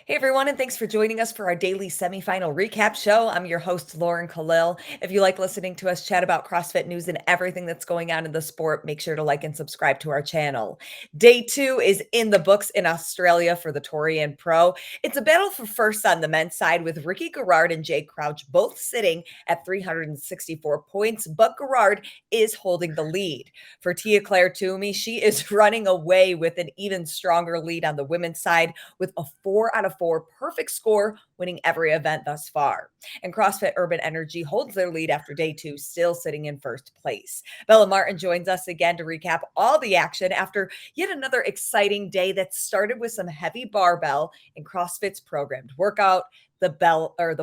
Hey everyone, and thanks for joining us for our daily semifinal recap show. I'm your host, Lauren Kalil. If you like listening to us chat about CrossFit news and everything that's going on in the sport, make sure to like and subscribe to our channel. Day two is in the books in Australia for the Torian Pro. It's a battle for first on the men's side with Garard and Jay Crouch both sitting at 364 points, but Garard is holding the lead. For Tia-Clair Toomey, she is running away with an even stronger lead on the women's side with a 4 out of 4 perfect score, winning every event thus far. And CrossFit Urban Energy holds their lead after day two, still sitting in first place. Bella Martin joins us again to recap all the action after yet another exciting day that started with some heavy barbell in CrossFit's programmed workout, the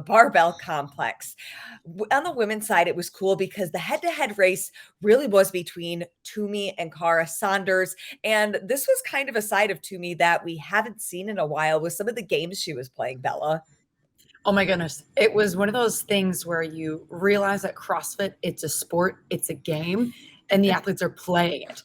barbell complex. On the women's side, it was cool because the head-to-head race really was between Toomey and Kara Saunders. And this was kind of a side of Toomey that we haven't seen in a while with some of the games she was playing, Bella. Oh my goodness. It was one of those things where you realize that CrossFit, it's a sport, it's a game, and the athletes are playing it.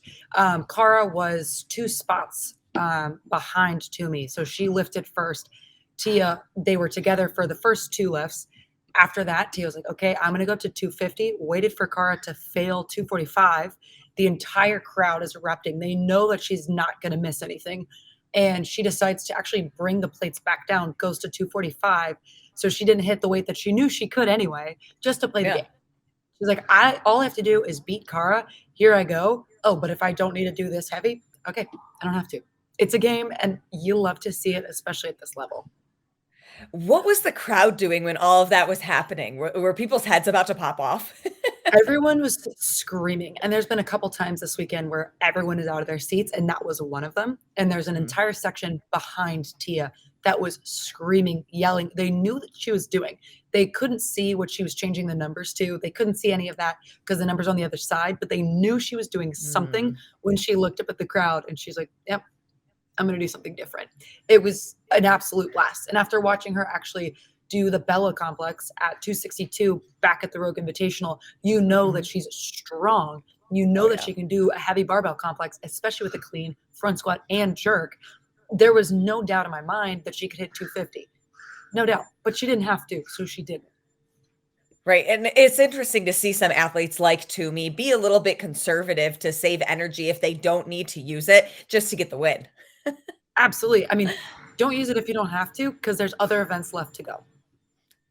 Kara was 2 spots behind Toomey. So she lifted first. Tia, they were together for the first 2 lifts. After that, Tia was like, okay, I'm going to go up to 250, waited for Kara to fail 245. The entire crowd is erupting. They know that she's not going to miss anything. And she decides to actually bring the plates back down, goes to 245. So she didn't hit the weight that she knew she could anyway, just to play the Yeah. game. She's like, all I have to do is beat Kara. Here I go. Oh, but if I don't need to do this heavy, okay, I don't have to. It's a game, and you love to see it, especially at this level. What was the crowd doing when all of that was happening? Were people's heads about to pop off? Everyone was screaming, and there's been a couple times this weekend where everyone is out of their seats, and that was one of them. And there's an Mhm. entire section behind Tia that was screaming, yelling. They knew that she was doing. They couldn't see what she was changing the numbers to. They couldn't see any of that because the numbers on the other side, but they knew she was doing something Mm. when she looked up at the crowd and she's like, "Yep, I'm going to do something different." It was an absolute blast. And after watching her actually do the Bella complex at 262 back at the Rogue Invitational, you know that Mhm. she's strong. You Oh, know that yeah. she can do a heavy barbell complex, especially with a clean front squat and jerk. There was no doubt in my mind that she could hit 250. No doubt. But she didn't have to, so she didn't. Right. And it's interesting to see some athletes like Toomey be a little bit conservative to save energy if they don't need to use it just to get the win. Absolutely. I mean, don't use it if you don't have to, because there's other events left to go.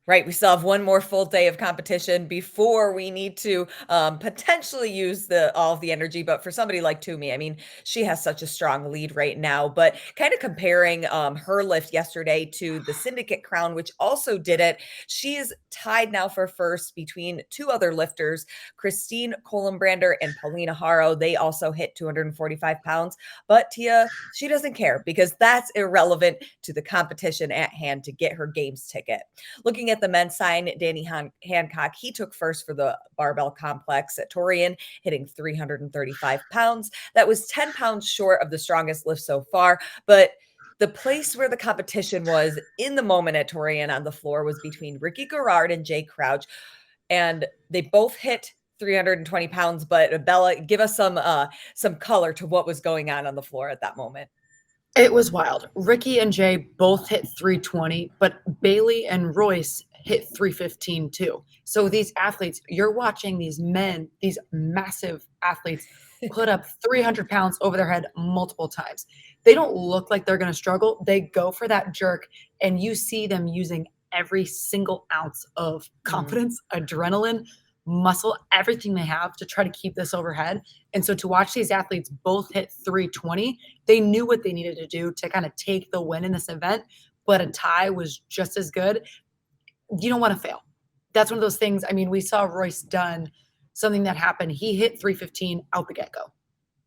Right. We still have one more full day of competition before we need to potentially use all of the energy. But for somebody like Toomey, I mean, she has such a strong lead right now. But kind of comparing her lift yesterday to the Syndicate Crown, which also did it, she is tied now for first between two other lifters, Christine Colenbrander and Paulina Haro. They also hit 245 pounds. But Tia, she doesn't care because that's irrelevant to the competition at hand to get her games ticket. Looking at the men's side, Danny Hancock, he took first for the barbell complex at Torian, hitting 335 pounds. That was 10 pounds short of the strongest lift so far, but the place where the competition was in the moment at Torian on the floor was between Garard and Jay Crouch, and they both hit 320 pounds. But Bella, give us some color to what was going on the floor at that moment. It was wild. Ricky and Jay both hit 320, but Bailey and Royce hit 315 too. So these athletes, you're watching these men, these massive athletes, put up 300 pounds over their head multiple times. They don't look like they're going to struggle. They go for that jerk, and you see them using every single ounce of Mhm. confidence, adrenaline, muscle, everything they have to try to keep this overhead. And so to watch these athletes both hit 320, they knew what they needed to do to kind of take the win in this event, but a tie was just as good. You don't want to fail. That's one of those things. I mean, we saw Royce Dunn, something that happened. He hit 315 out the get go.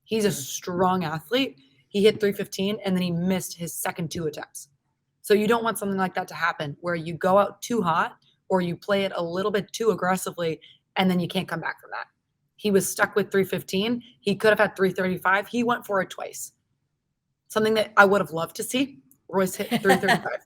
He's a Mhm. strong athlete. He hit 315 and then he missed his second 2 attempts. So you don't want something like that to happen where you go out too hot or you play it a little bit too aggressively and then you can't come back from that. He was stuck with 315. He could have had 335. He went for it twice. Something that I would have loved to see. Royce hit 335.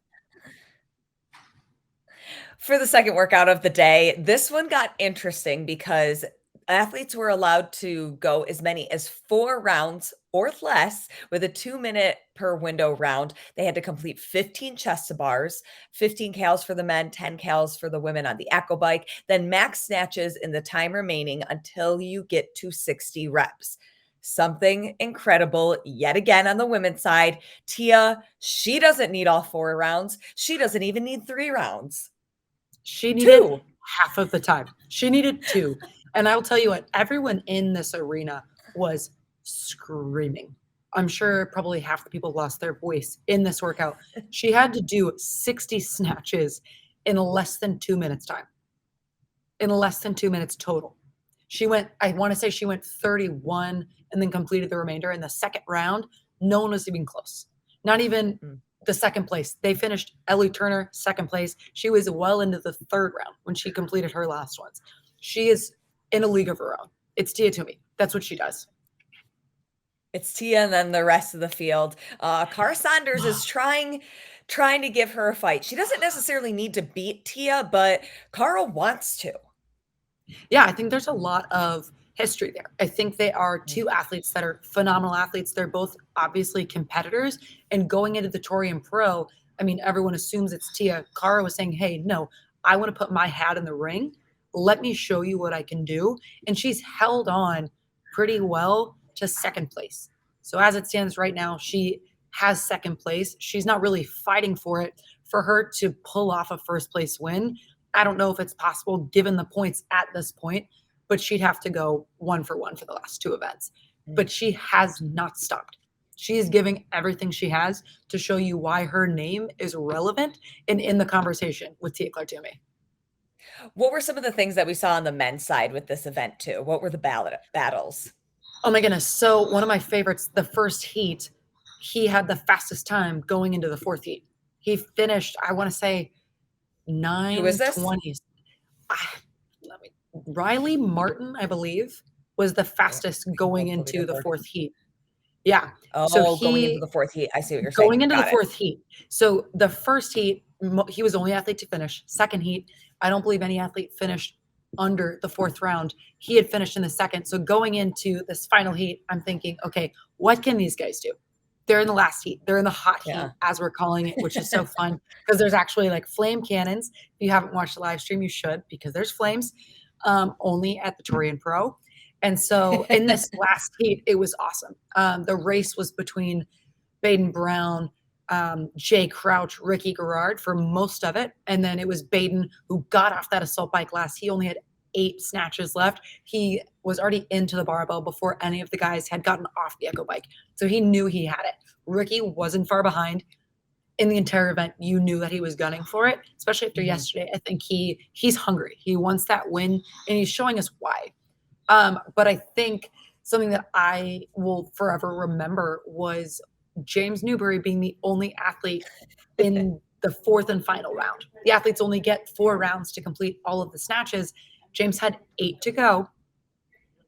For the second workout of the day, this one got interesting because athletes were allowed to go as many as 4 rounds fourth less with a 2-minute per window round. They had to complete 15 chest to bars, 15 cals for the men, 10 cals for the women on the echo bike, then max snatches in the time remaining until you get to 60 reps. Something incredible yet again on the women's side. Tia, she doesn't need all 4 rounds. She doesn't even need 3 rounds. She needed 2. half of the time. She needed 2. And I will tell you what, everyone in this arena was screaming. I'm sure probably half the people lost their voice in this workout. She had to do 60 snatches in less than 2 minutes time. In less than 2 minutes total. I want to say she went 31 and then completed the remainder in the second round. No one was even close. Not even the second place. They finished Ellie Turner second place. She was well into the third round when she completed her last ones. She is in a league of her own. It's Tia Toomey. That's what she does. It's Tia and then the rest of the field. Kara Saunders is trying to give her a fight. She doesn't necessarily need to beat Tia, but Kara wants to. Yeah, I think there's a lot of history there. I think they are 2 athletes that are phenomenal athletes. They're both obviously competitors. And going into the Torian Pro, I mean, everyone assumes it's Tia. Kara was saying, hey, no, I want to put my hat in the ring. Let me show you what I can do. And she's held on pretty well to second place. So as it stands right now, she has second place. She's not really fighting for it. For her to pull off a first place win, I don't know if it's possible given the points at this point, but she'd have to go 1 for 1 for the last 2 events. But she has not stopped. She is giving everything she has to show you why her name is relevant and in the conversation with Tia-Clair Toomey. What were some of the things that we saw on the men's side with this event too? What were the battles? Oh my goodness. So one of my favorites, the first heat, he had the fastest time going into the 4th heat. He finished, I want to say, 9:20s. Riley Martin, I believe, was the fastest going into the 4th heat. Yeah. Oh, so going into the 4th heat. I see what you're saying. Going into the 4th heat. So the first heat, he was the only athlete to finish. Second heat, I don't believe any athlete finished under the 4th round. He had finished in the second. So going into this final heat, I'm thinking, okay, what can these guys do? They're in the last heat. They're in the hot heat, as we're calling it, which is so fun because there's actually like flame cannons. If you haven't watched the live stream, you should because there's flames only at the Torian Pro. And so in this last heat, it was awesome. The race was between Baden Brown, Jay Crouch, Ricky Garard for most of it. And then it was Baden who got off that assault bike last. He only had 8 snatches left. He was already into the barbell before any of the guys had gotten off the echo bike. So he knew he had it. Ricky wasn't far behind. In the entire event, you knew that he was gunning for it, especially after yesterday. I think he's hungry. He wants that win, and he's showing us why. But I think something that I will forever remember was James Newbury being the only athlete in the 4th and final round. The athletes only get 4 rounds to complete all of the snatches. James had 8 to go,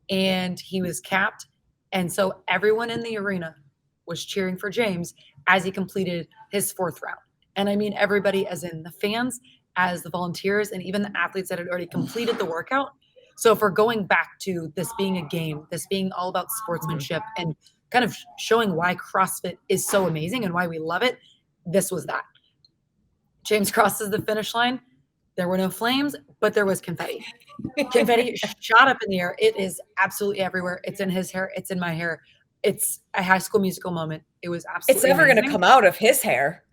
and he was capped. And so everyone in the arena was cheering for James as he completed his 4th round. And I mean everybody, as in the fans, as the volunteers, and even the athletes that had already completed the workout. So if we're going back to this being a game, this being all about sportsmanship and kind of showing why CrossFit is so amazing and why we love it, this was that. James crosses the finish line. There were no flames, but there was confetti. Confetti shot up in the air. It is absolutely everywhere. It's in his hair. It's in my hair. It's a High School Musical moment. It was absolutely It's never going to come out of his hair.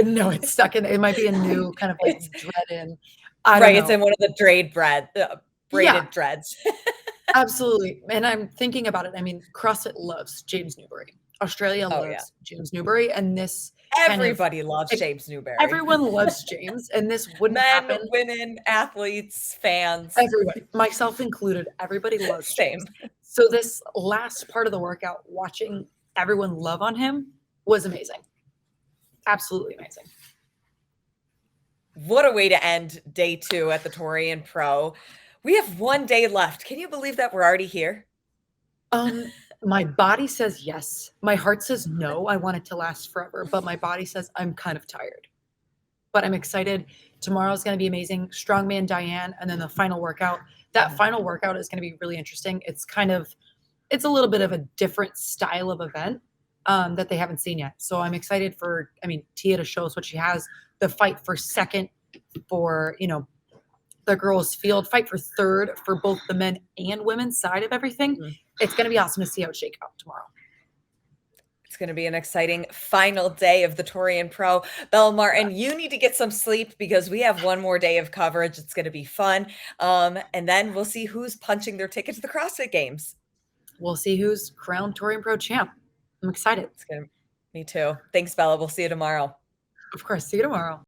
No, it's stuck in. It might be a new kind of like dread in. I don't know. It's in one of the braided dreads. Absolutely. And I'm thinking about it. I mean, CrossFit loves James Newbury. Australia loves James Newbury. And this everybody loves James Newbury. Everyone loves James. And this wouldn't happen. Men, women, athletes, fans. Everybody, myself included. Everybody loves James. So this last part of the workout, watching everyone love on him was amazing. Absolutely amazing. What a way to end day 2 at the Torian Pro. We have 1 day left. Can you believe that we're already here? My body says yes. My heart says no. I want it to last forever. But my body says I'm kind of tired. But I'm excited. Tomorrow's going to be amazing. Strongman Diane, and then the final workout. That final workout is going to be really interesting. It's kind of it's a little bit of a different style of event that they haven't seen yet. So I'm excited for, I mean, Tia to show us what she has, the fight for second for, you know, the girls field, fight for third for both the men and women's side of everything. It's going to be awesome to see how it shake out tomorrow. It's going to be an exciting final day of the Torian Pro. Bella Martin, you need to get some sleep because we have one more day of coverage. It's going to be fun. And then we'll see who's punching their ticket to the CrossFit Games. We'll see who's crowned Torian Pro champ. I'm excited. Me too. Thanks, Bella. We'll see you tomorrow. Of course. See you tomorrow.